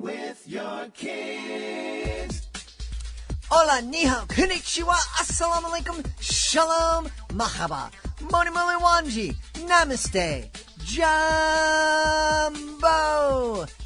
with your kids. Hola, ni hao, konnichiwa, assalamu alaikum, shalom, mahaba, moni moni wanji, namaste, jumbo,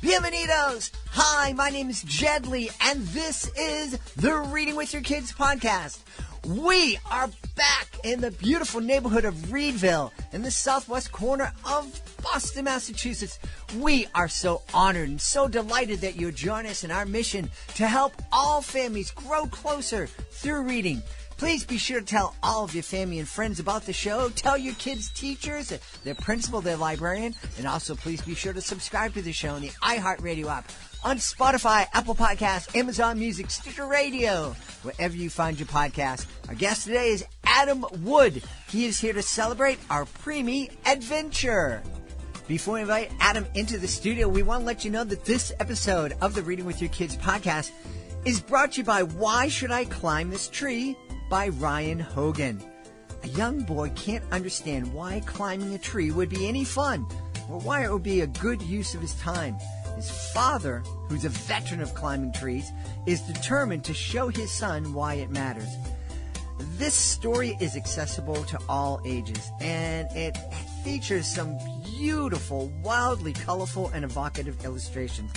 bienvenidos. Hi, my name is Jedley, and this is the Reading with Your Kids podcast. We are back in the beautiful neighborhood of Reedville in the southwest corner of Boston, Massachusetts. We are so honored and so delighted that you join us in our mission to help all families grow closer through reading. Please be sure to tell all of your family and friends about the show. Tell your kids' teachers, their principal, their librarian, and also please be sure to subscribe to the show on the iHeartRadio app, on Spotify, Apple Podcasts, Amazon Music, Stitcher Radio, wherever you find your podcast. Our guest today is Adam Wood. He is here to celebrate Our Preemie Adventure. Before we invite Adam into the studio, we want to let you know that this episode of the Reading with Your Kids podcast is brought to you by Why Should I Climb This Tree? By Ryan Hogan. A young boy can't understand why climbing a tree would be any fun, or why it would be a good use of his time. His father, who's a veteran of climbing trees, is determined to show his son why it matters. This story is accessible to all ages, and it features some beautiful, wildly colorful, and evocative illustrations.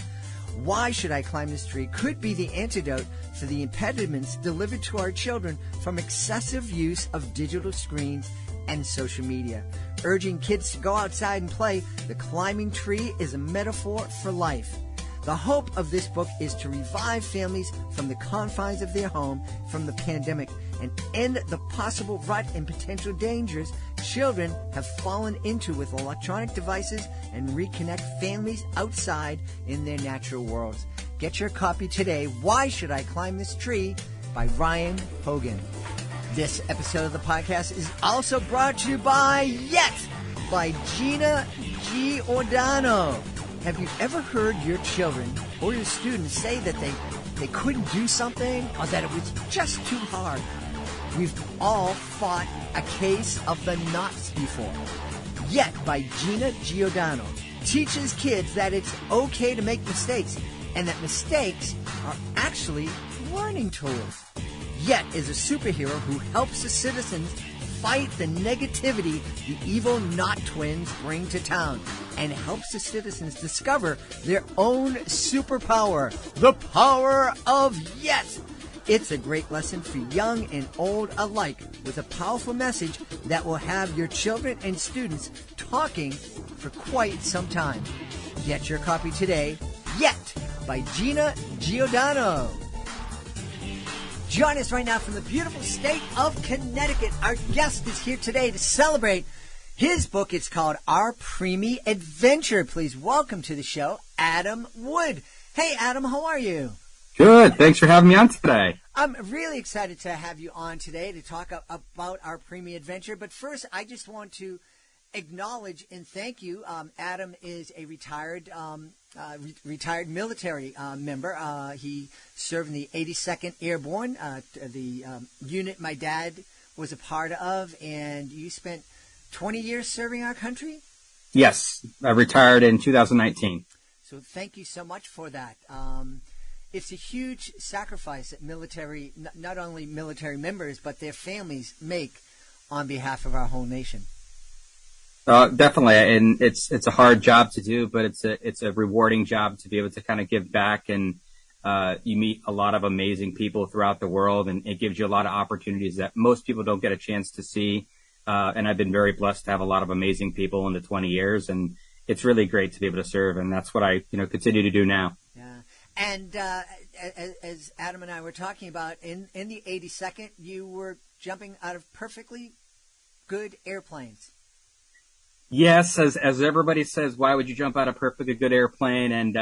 Why Should I Climb This Tree could be the antidote for the impediments delivered to our children from excessive use of digital screens and social media. Urging kids to go outside and play, the climbing tree is a metaphor for life. The hope of this book is to revive families from the confines of their home from the pandemic and end the possible rut and potential dangers children have fallen into with electronic devices and reconnect families outside in their natural worlds. Get your copy today, Why Should I Climb This Tree? By Ryan Hogan. This episode of the podcast is also brought to you by Gina Giordano. Have you ever heard your children or your students say that they couldn't do something or that it was just too hard? We've all fought a case of the knots before. Yet by Gina Giordano teaches kids that it's okay to make mistakes and that mistakes are actually learning tools. Yet is a superhero who helps the citizens fight the negativity the evil knot twins bring to town and helps the citizens discover their own superpower, the power of yes. It's a great lesson for young and old alike with a powerful message that will have your children and students talking for quite some time. Get your copy today, by Gina Giordano. Join us right now from the beautiful state of Connecticut. Our guest is here today to celebrate his book. It's called Our Preemie Adventure. Please welcome to the show, Adam Wood. Hey, Adam, how are you? Good. Thanks for having me on today. I'm really excited to have you on today to talk about Our Preemie Adventure. But first, I just want to acknowledge and thank you. Adam is a retired military member. He served in the 82nd Airborne, the unit my dad was a part of, and you spent 20 years serving our country? Yes, I retired in 2019. So thank you so much for that. It's a huge sacrifice that military, not only military members, but their families make on behalf of our whole nation. Definitely, and it's a hard job to do, but it's a rewarding job to be able to kind of give back, and you meet a lot of amazing people throughout the world, and it gives you a lot of opportunities that most people don't get a chance to see. And I've been very blessed to have a lot of amazing people in the 20 years, and it's really great to be able to serve, and that's what I continue to do now. Yeah, and as Adam and I were talking about, in the 82nd, you were jumping out of perfectly good airplanes. Yes, as everybody says, why would you jump out of a perfectly good airplane? And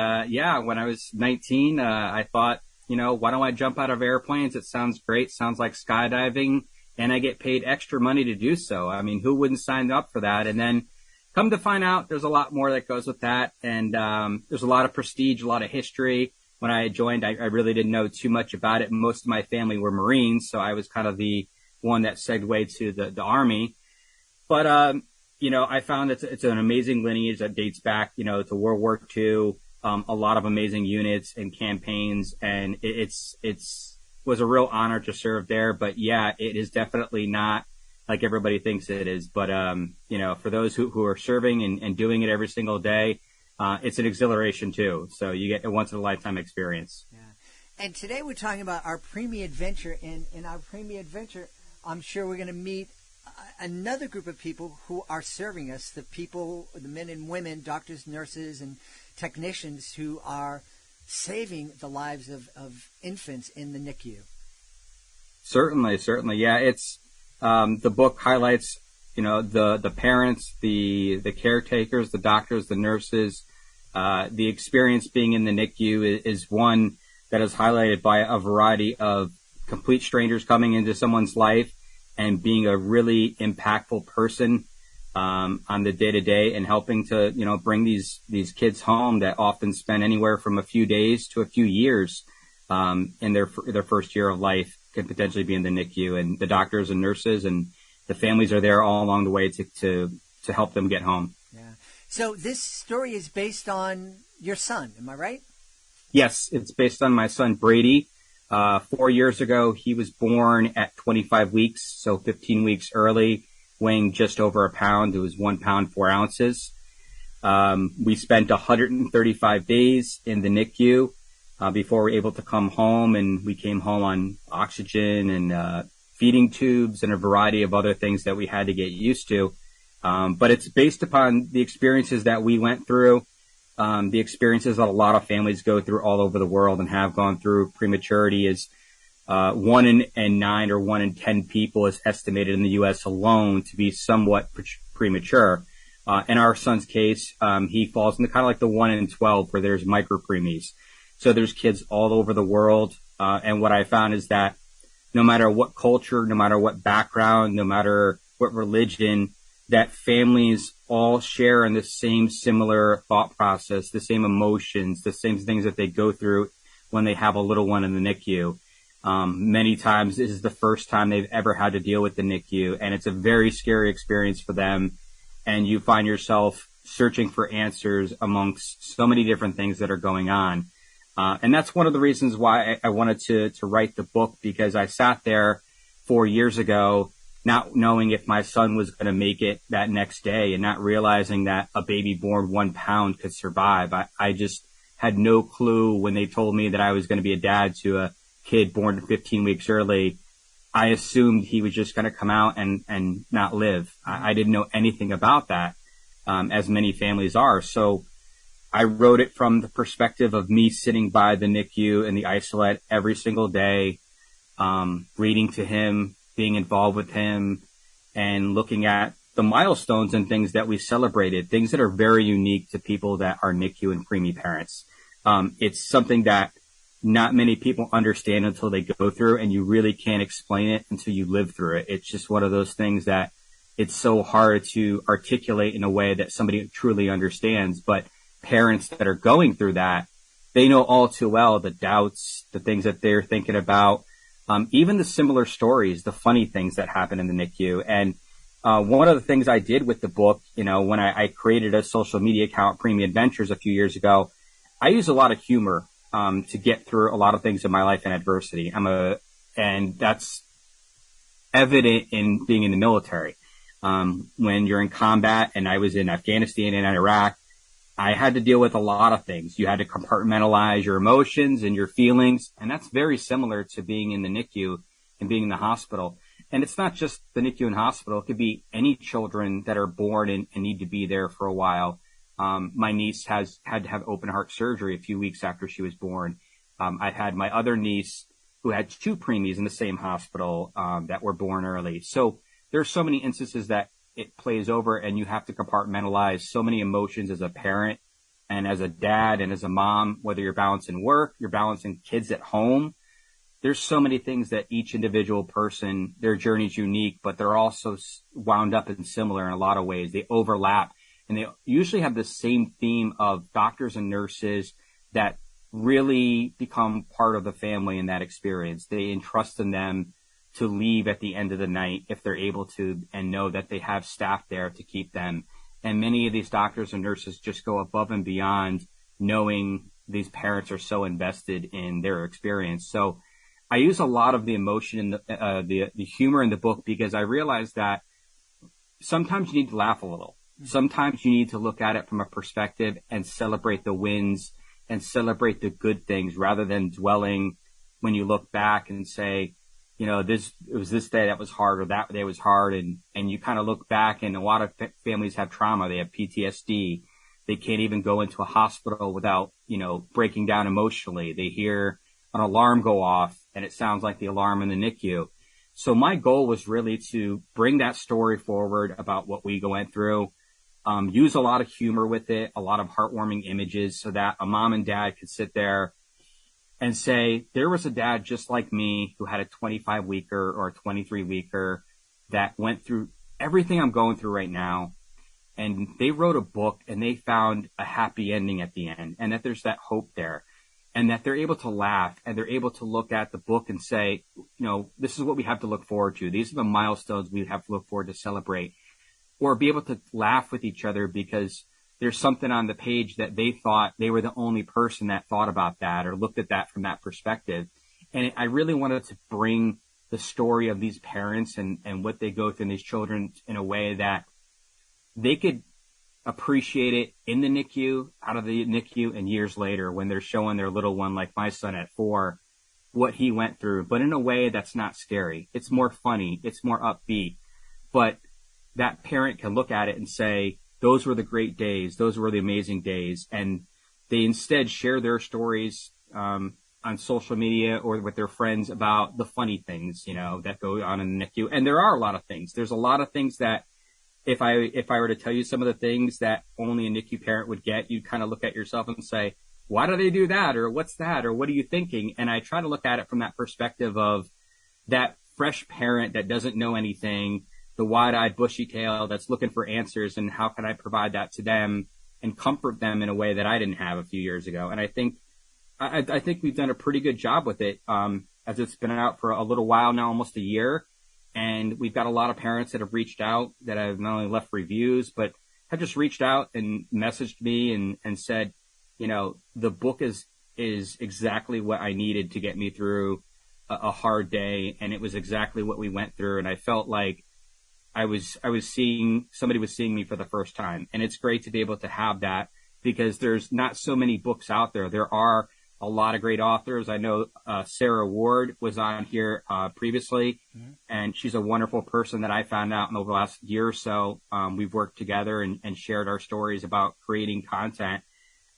when I was 19, I thought, why don't I jump out of airplanes? It sounds great, sounds like skydiving, and I get paid extra money to do so. I mean, who wouldn't sign up for that? And then come to find out, there's a lot more that goes with that, and there's a lot of prestige, a lot of history. When I joined, I really didn't know too much about it. Most of my family were Marines, so I was kind of the one that segued to the Army. But I found it's an amazing lineage that dates back, to World War II. a lot of amazing units and campaigns, and it's was a real honor to serve there. But yeah, it is definitely not like everybody thinks it is. But for those who are serving and doing it every single day, it's an exhilaration too. So you get a once in a lifetime experience. Yeah. And today we're talking about our Preemie Adventure. And in our Preemie Adventure, I'm sure we're going to meet another group of people who are serving us, the men and women, doctors, nurses, and technicians who are saving the lives of infants in the NICU. Certainly. Yeah, it's the book highlights, the parents, the caretakers, the doctors, the nurses. The experience being in the NICU is one that is highlighted by a variety of complete strangers coming into someone's life and being a really impactful person on the day-to-day and helping to, bring these kids home that often spend anywhere from a few days to a few years in their first year of life, could potentially be in the NICU. And the doctors and nurses and the families are there all along the way to help them get home. Yeah. So this story is based on your son, am I right? Yes, it's based on my son, Brady. 4 years ago, he was born at 25 weeks, so 15 weeks early, weighing just over a pound. It was 1 pound, 4 ounces. We spent 135 days in the NICU before we were able to come home, and we came home on oxygen and feeding tubes and a variety of other things that we had to get used to. But it's based upon the experiences that we went through, the experiences that a lot of families go through all over the world and have gone through. Prematurity is 1 in 9 or 1 in 10 people is estimated in the U.S. alone to be somewhat premature. In our son's case, he falls into kind of like the 1 in 12 where there's micropreemies. So there's kids all over the world. And what I found is that no matter what culture, no matter what background, no matter what religion, that families all share in the same similar thought process, the same emotions, the same things that they go through when they have a little one in the NICU. Many times this is the first time they've ever had to deal with the NICU, and it's a very scary experience for them. And you find yourself searching for answers amongst so many different things that are going on. And that's one of the reasons why I wanted to write the book, because I sat there 4 years ago not knowing if my son was going to make it that next day and not realizing that a baby born 1 pound could survive. I just had no clue when they told me that I was going to be a dad to a kid born 15 weeks early. I assumed he was just going to come out and not live. I didn't know anything about that, as many families are. So I wrote it from the perspective of me sitting by the NICU and the isolate every single day, reading to him, being involved with him, and looking at the milestones and things that we celebrated, things that are very unique to people that are NICU and preemie parents. It's something that not many people understand until they go through, and you really can't explain it until you live through it. It's just one of those things that it's so hard to articulate in a way that somebody truly understands. But parents that are going through that, they know all too well the doubts, the things that they're thinking about, even the similar stories, the funny things that happen in the NICU. And one of the things I did with the book, when I created a social media account, Preemie Adventures, a few years ago, I use a lot of humor to get through a lot of things in my life and adversity. And that's evident in being in the military. When you're in combat, and I was in Afghanistan and Iraq, I had to deal with a lot of things. You had to compartmentalize your emotions and your feelings. And that's very similar to being in the NICU and being in the hospital. And it's not just the NICU and hospital. It could be any children that are born and need to be there for a while. My niece had to have open heart surgery a few weeks after she was born. I had my other niece who had 2 preemies in the same hospital that were born early. So there's so many instances that it plays over, and you have to compartmentalize so many emotions as a parent and as a dad and as a mom, whether you're balancing work, you're balancing kids at home. There's so many things that each individual person, their journey's unique, but they're also wound up and similar in a lot of ways. They overlap, and they usually have the same theme of doctors and nurses that really become part of the family in that experience. They entrust in them to leave at the end of the night if they're able to, and know that they have staff there to keep them. And many of these doctors and nurses just go above and beyond knowing these parents are so invested in their experience. So I use a lot of the emotion in the humor in the book because I realized that sometimes you need to laugh a little. Sometimes you need to look at it from a perspective and celebrate the wins and celebrate the good things rather than dwelling when you look back and say, you know, it was this day that was hard or that day was hard. And you kind of look back, and a lot of families have trauma. They have PTSD. They can't even go into a hospital without, you know, breaking down emotionally. They hear an alarm go off and it sounds like the alarm in the NICU. So my goal was really to bring that story forward about what we went through, use a lot of humor with it, a lot of heartwarming images so that a mom and dad could sit there and say, there was a dad just like me who had a 25-weeker or a 23-weeker that went through everything I'm going through right now. And they wrote a book and they found a happy ending at the end, and that there's that hope there, and that they're able to laugh and they're able to look at the book and say, you know, this is what we have to look forward to. These are the milestones we have to look forward to celebrate, or be able to laugh with each other because there's something on the page that they thought they were the only person that thought about that or looked at that from that perspective. And I really wanted to bring the story of these parents and what they go through in these children in a way that they could appreciate it in the NICU, out of the NICU, and years later when they're showing their little one, like my son at 4, what he went through, but in a way that's not scary. It's more funny. It's more upbeat. But that parent can look at it and say, those were the great days. Those were the amazing days. And they instead share their stories on social media or with their friends about the funny things, you know, that go on in the NICU. And there are a lot of things. There's a lot of things that if I were to tell you some of the things that only a NICU parent would get, you'd kind of look at yourself and say, why do they do that? Or what's that? Or what are you thinking? And I try to look at it from that perspective of that fresh parent that doesn't know anything, the wide-eyed, bushy tail that's looking for answers, and how can I provide that to them and comfort them in a way that I didn't have a few years ago. And I think we've done a pretty good job with it, as it's been out for a little while now, almost a year. And we've got a lot of parents that have reached out that have not only left reviews, but have just reached out and messaged me and said, you know, the book is exactly what I needed to get me through a hard day. And it was exactly what we went through. And I felt like I was seeing, somebody was seeing me for the first time. And it's great to be able to have that because there's not so many books out there. There are a lot of great authors. I know Sarah Ward was on here previously, and she's a wonderful person that I found out in the last year or so. We've worked together and shared our stories about creating content.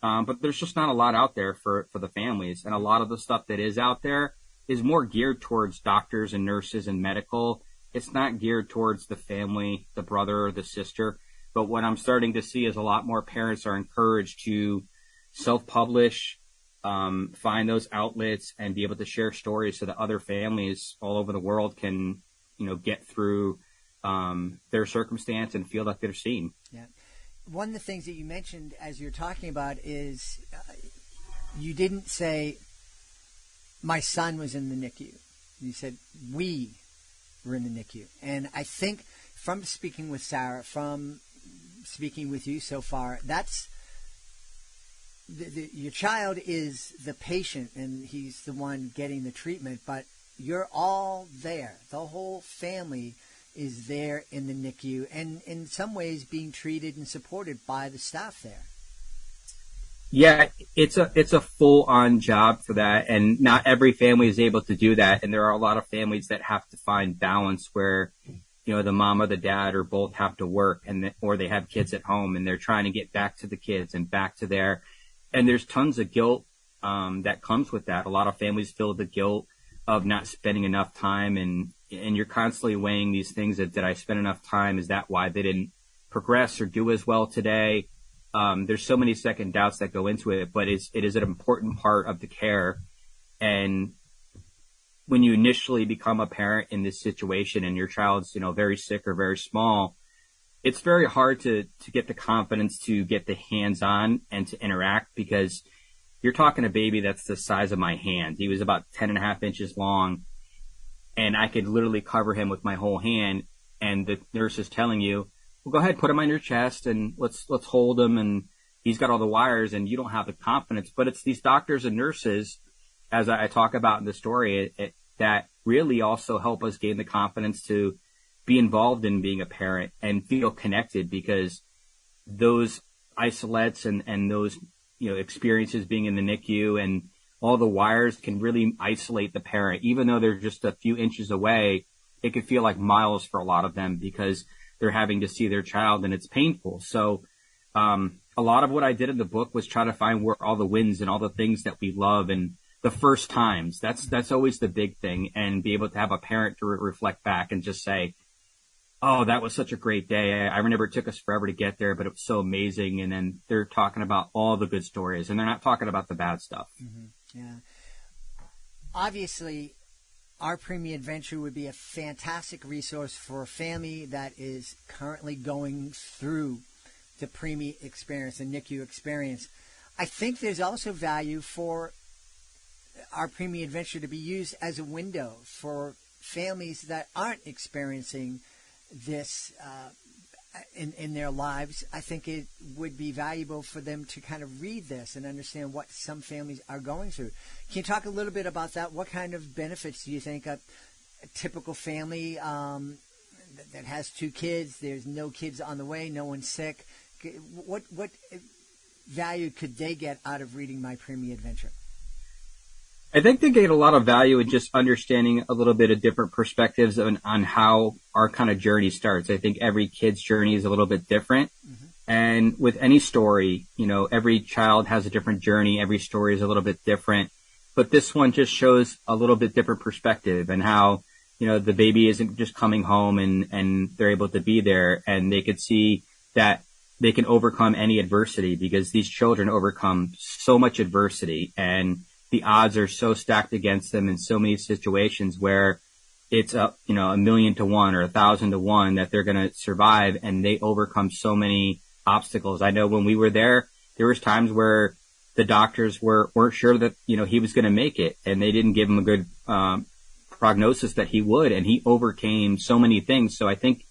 But there's just not a lot out there for the families. And a lot of the stuff that is out there is more geared towards doctors and nurses and medical. It's not geared towards the family, the brother or the sister. But what I'm starting to see is a lot more parents are encouraged to self-publish, find those outlets and be able to share stories so that other families all over the world can, you know, get through their circumstance and feel like they're seen. Yeah. One of the things that you mentioned as you're talking about is you didn't say, my son was in the NICU. You said, we were in the NICU. And I think from speaking with Sarah, from speaking with you so far, that's your child is the patient and he's the one getting the treatment, but you're all there. The whole family is there in the NICU and in some ways being treated and supported by the staff there. Yeah, it's a full-on job for that, and not every family is able to do that. And there are a lot of families that have to find balance where, you know, the mom or the dad or both have to work, or they have kids at home and they're trying to get back to the kids and back to their. And there's tons of guilt that comes with that. A lot of families feel the guilt of not spending enough time, and you're constantly weighing these things. Did I spend enough time? Is that why they didn't progress or do as well today? There's so many second doubts that go into it, but it is an important part of the care. And when you initially become a parent in this situation and your child's, you know, very sick or very small, it's very hard to get the confidence to get the hands-on and to interact because you're talking a baby that's the size of my hand. He was about 10.5 inches long, and I could literally cover him with my whole hand. And the nurse is telling you, well, go ahead, put him on your chest and let's hold him. And he's got all the wires and you don't have the confidence. But it's these doctors and nurses, as I talk about in the story, that really also help us gain the confidence to be involved in being a parent and feel connected, because those isolates and those, experiences being in the NICU and all the wires can really isolate the parent. Even though they're just a few inches away, it can feel like miles for a lot of them because they're having to see their child and it's painful. So, a lot of what I did in the book was try to find where all the wins and all the things that we love and the first times. That's always the big thing, and be able to have a parent to reflect back and just say, oh, that was such a great day. I remember it took us forever to get there, but it was so amazing. And then they're talking about all the good stories, and they're not talking about the bad stuff. Mm-hmm. Yeah. Obviously, Our Preemie Adventure would be a fantastic resource for a family that is currently going through the preemie experience, the NICU experience. I think there's also value for Our Preemie Adventure to be used as a window for families that aren't experiencing this in their lives. I think it would be valuable for them to kind of read this and understand what some families are going through. Can you talk a little bit about that? What kind of benefits do you think a typical family that has 2 kids, there's no kids on the way, no one's sick, what value could they get out of reading My Preemie Adventure? I think they get a lot of value in just understanding a little bit of different perspectives on how our kind of journey starts. I think every kid's journey is a little bit different. Mm-hmm. And with any story, every child has a different journey. Every story is a little bit different. But this one just shows a little bit different perspective, and how, the baby isn't just coming home and they're able to be there, and they could see that they can overcome any adversity, because these children overcome so much adversity, and the odds are so stacked against them in so many situations where it's a 1,000,000 to 1 or 1,000 to 1 that they're going to survive, and they overcome so many obstacles. I know when we were there was times where the doctors weren't sure that, he was going to make it, and they didn't give him a good prognosis that he would, and he overcame so many things. So I think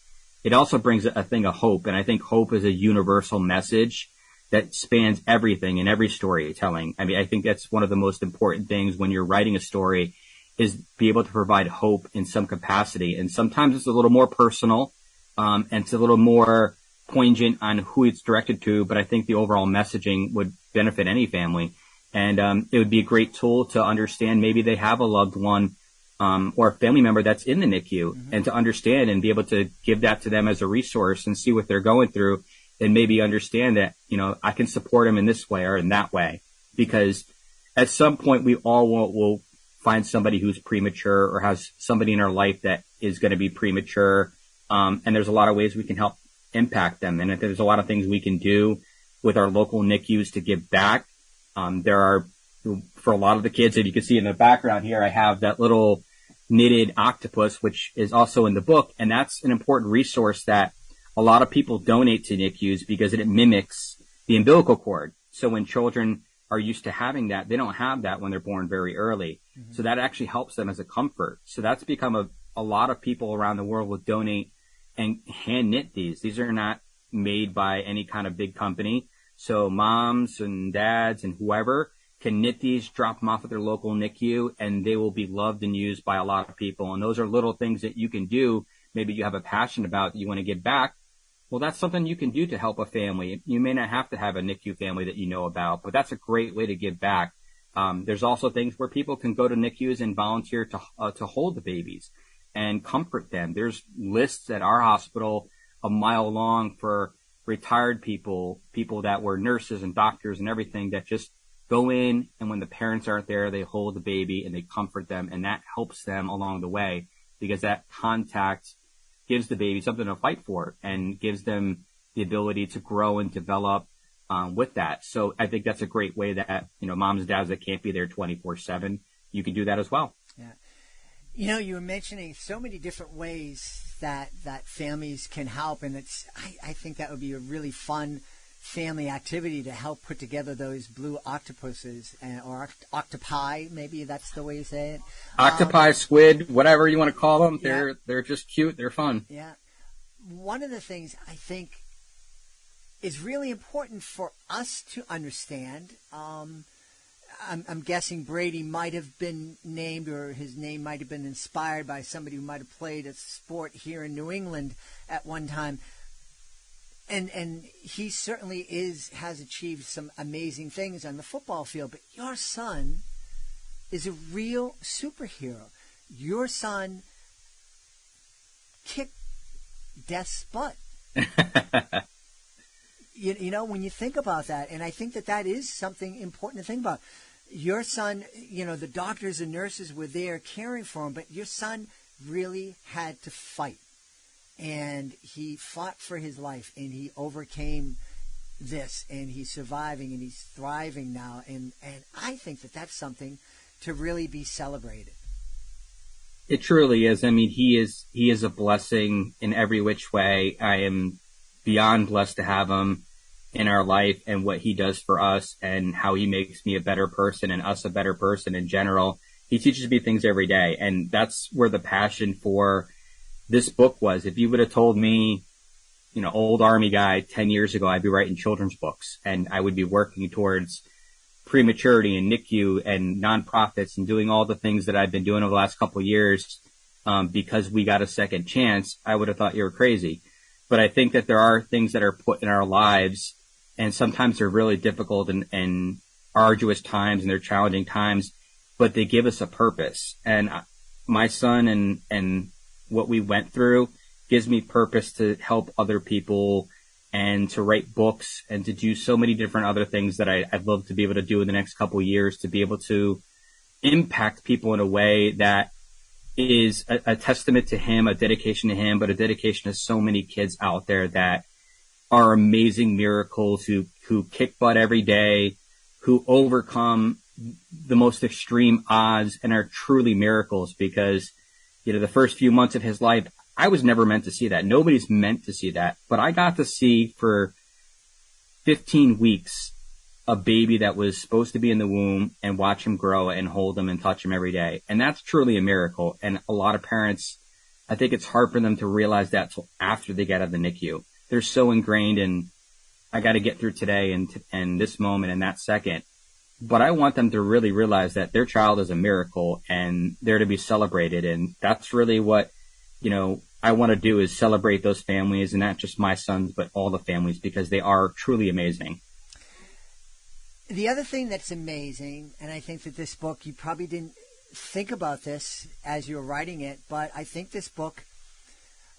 it also brings a thing of hope, and I think hope is a universal message that spans everything in every storytelling. I mean, I think that's one of the most important things when you're writing a story, is be able to provide hope in some capacity. And sometimes it's a little more personal, and it's a little more poignant on who it's directed to, but I think the overall messaging would benefit any family. And it would be a great tool to understand maybe they have a loved one or a family member that's in the NICU, mm-hmm. and to understand and be able to give that to them as a resource and see what they're going through, and maybe understand that, I can support them in this way or in that way. Because at some point we all will find somebody who's premature, or has somebody in our life that is going to be premature. And there's a lot of ways we can help impact them. And there's a lot of things we can do with our local NICUs to give back. There are, for a lot of the kids, and you can see in the background here, I have that little knitted octopus, which is also in the book. And that's an important resource that a lot of people donate to NICUs, because it mimics the umbilical cord. So when children are used to having that, they don't have that when they're born very early. Mm-hmm. So that actually helps them as a comfort. So that's become a lot of people around the world will donate and hand knit these. These are not made by any kind of big company. So moms and dads and whoever can knit these, drop them off at their local NICU, and they will be loved and used by a lot of people. And those are little things that you can do. Maybe you have a passion about that you want to give back. Well, that's something you can do to help a family. You may not have to have a NICU family that you know about, but that's a great way to give back. There's also things where people can go to NICUs and volunteer to hold the babies and comfort them. There's lists at our hospital a mile long for retired people that were nurses and doctors and everything, that just go in, and when the parents aren't there, they hold the baby and they comfort them, and that helps them along the way, because that contact gives the baby something to fight for and gives them the ability to grow and develop with that. So I think that's a great way that, moms and dads that can't be there 24/7, you can do that as well. Yeah. You were mentioning so many different ways that families can help, and I think that would be a really fun family activity to help put together those blue octopuses, or octopi, maybe that's the way you say it. Octopi, squid, whatever you want to call them. Yeah. They're just cute. They're fun. Yeah. One of the things I think is really important for us to understand. I'm guessing Brady might have been named, or his name might have been inspired by somebody who might have played a sport here in New England at one time. And he certainly has achieved some amazing things on the football field. But your son is a real superhero. Your son kicked death's butt. You know, when you think about that, and I think that is something important to think about. Your son, you know, the doctors and nurses were there caring for him, but your son really had to fight. And he fought for his life, and he overcame this, and he's surviving, and he's thriving now. And I think that that's something to really be celebrated. It truly is. I mean, he is a blessing in every which way. I am beyond blessed to have him in our life, and what he does for us and how he makes me a better person and us a better person in general. He teaches me things every day. And that's where the passion for this book was. If you would have told me, you know, old Army guy 10 years ago, I'd be writing children's books and I would be working towards prematurity and NICU and nonprofits and doing all the things that I've been doing over the last couple of years, because we got a second chance, I would have thought you were crazy. But I think that there are things that are put in our lives, and sometimes they're really difficult and arduous times, and they're challenging times, but they give us a purpose. And my son and what we went through gives me purpose to help other people and to write books and to do so many different other things that I'd love to be able to do in the next couple of years, to be able to impact people in a way that is a testament to him, a dedication to him, but a dedication to so many kids out there that are amazing miracles who kick butt every day, who overcome the most extreme odds and are truly miracles. Because, you know, the first few months of his life, I was never meant to see that. Nobody's meant to see that. But I got to see for 15 weeks a baby that was supposed to be in the womb and watch him grow and hold him and touch him every day. And that's truly a miracle. And a lot of parents, I think it's hard for them to realize that till after they get out of the NICU. They're so ingrained in, I got to get through today and this moment and that second. But I want them to really realize that their child is a miracle and they're to be celebrated. And that's really what, you know, I want to do, is celebrate those families, and not just my sons, but all the families, because they are truly amazing. The other thing that's amazing, and I think that this book, you probably didn't think about this as you were writing it, but I think this book,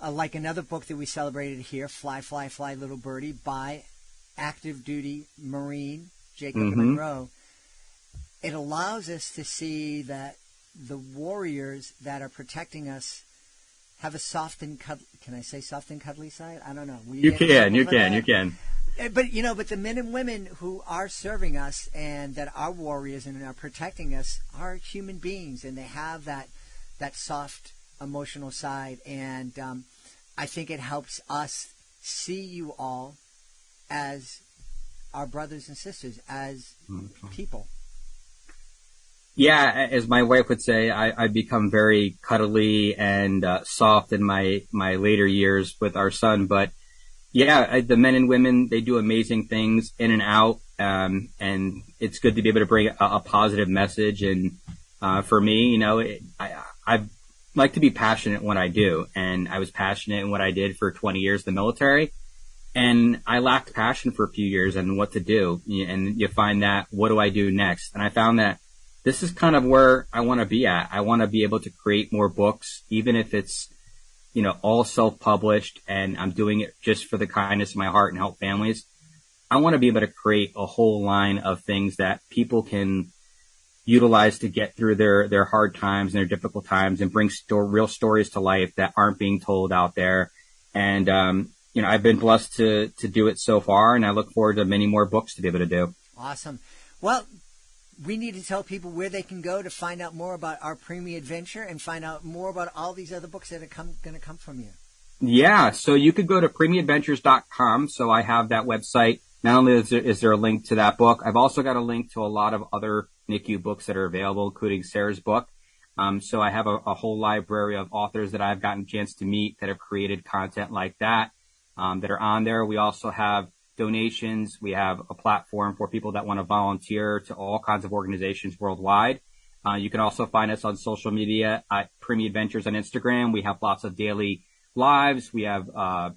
like another book that we celebrated here, Fly, Fly, Fly, Little Birdie, by active duty Marine Jacob Monroe, it allows us to see that the warriors that are protecting us have a soft and cuddly, can I say soft and cuddly side? I don't know. You can. But, you know, but the men and women who are serving us and that are warriors and are protecting us are human beings, and they have that soft emotional side. And I think it helps us see you all as our brothers and sisters, as people. Yeah, as my wife would say, I've become very cuddly and soft in my later years with our son. But yeah, the men and women, they do amazing things in and out, and it's good to be able to bring a positive message. And for me, you know, I like to be passionate in what I do, and I was passionate in what I did for 20 years, the military, and I lacked passion for a few years and what to do. And you find that, what do I do next? And I found that this is kind of where I want to be at. I want to be able to create more books, even if it's, you know, all self-published and I'm doing it just for the kindness of my heart and help families. I want to be able to create a whole line of things that people can utilize to get through their hard times and their difficult times, and bring real stories to life that aren't being told out there. And, you know, I've been blessed to do it so far, and I look forward to many more books to be able to do. Awesome. Well, we need to tell people where they can go to find out more about Our Preemie Adventure and find out more about all these other books that are going to come from you. Yeah, so you could go to preemieadventures.com. So I have that website. Not only is there a link to that book, I've also got a link to a lot of other NICU books that are available, including Sarah's book. So I have a whole library of authors that I've gotten a chance to meet that have created content like that, that are on there. We also have donations. We have a platform for people that want to volunteer to all kinds of organizations worldwide. You can also find us on social media at Preemie Adventures on Instagram. We have lots of daily lives. We have, where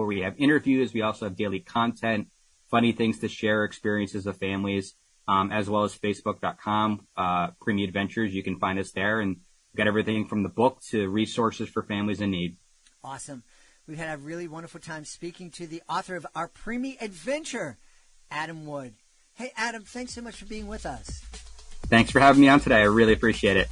we have interviews. We also have daily content, funny things to share, experiences of families, as well as Facebook.com, Preemie Adventures. You can find us there, and we've got everything from the book to resources for families in need. Awesome. We've had a really wonderful time speaking to the author of Our Preemie Adventure, Adam Wood. Hey, Adam, thanks so much for being with us. Thanks for having me on today. I really appreciate it.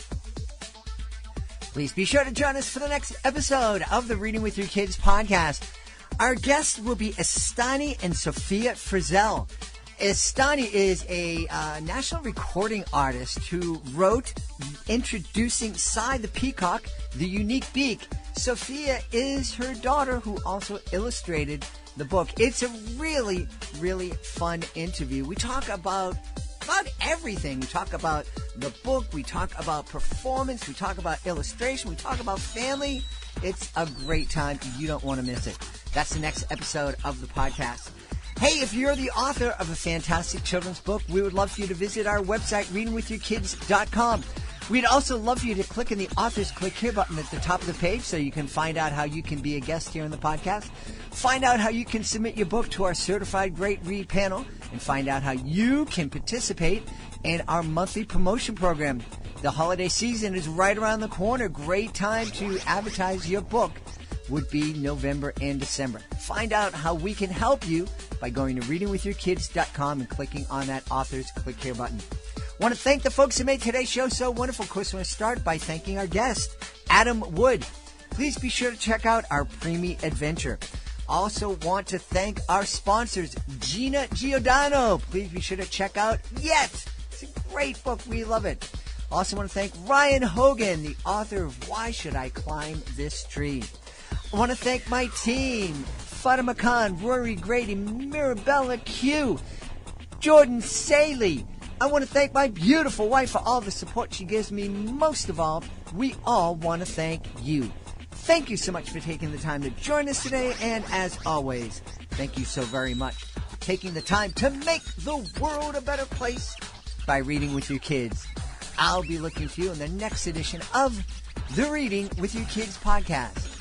Please be sure to join us for the next episode of the Reading with Your Kids podcast. Our guests will be Estani and Sophia Frizzell. Estani is a national recording artist who wrote Introducing Cy the Peacock, The Unique Beak. Sophia is her daughter who also illustrated the book. It's a really, really fun interview. We talk about everything. We talk about the book. We talk about performance. We talk about illustration. We talk about family. It's a great time. You don't want to miss it. That's the next episode of the podcast. Hey, if you're the author of a fantastic children's book, we would love for you to visit our website, readingwithyourkids.com. We'd also love for you to click on the Authors Click Here button at the top of the page so you can find out how you can be a guest here on the podcast, find out how you can submit your book to our Certified Great Read panel, and find out how you can participate in our monthly promotion program. The holiday season is right around the corner. Great time to advertise your book would be November and December. Find out how we can help you by going to readingwithyourkids.com and clicking on that Authors Click Here button. I want to thank the folks who made today's show so wonderful. Of course, I want to start by thanking our guest, Adam Wood. Please be sure to check out Our Preemie Adventure. Also want to thank our sponsors, Gina Giordano. Please be sure to check out Yet. It's a great book. We love it. Also want to thank Ryan Hogan, the author of Why Should I Climb This Tree? I want to thank my team, Fatima Khan, Rory Grady, Mirabella Q, Jordan Saley. I want to thank my beautiful wife for all the support she gives me. Most of all, we all want to thank you. Thank you so much for taking the time to join us today. And as always, thank you so very much for taking the time to make the world a better place by reading with your kids. I'll be looking for you in the next edition of the Reading with Your Kids podcast.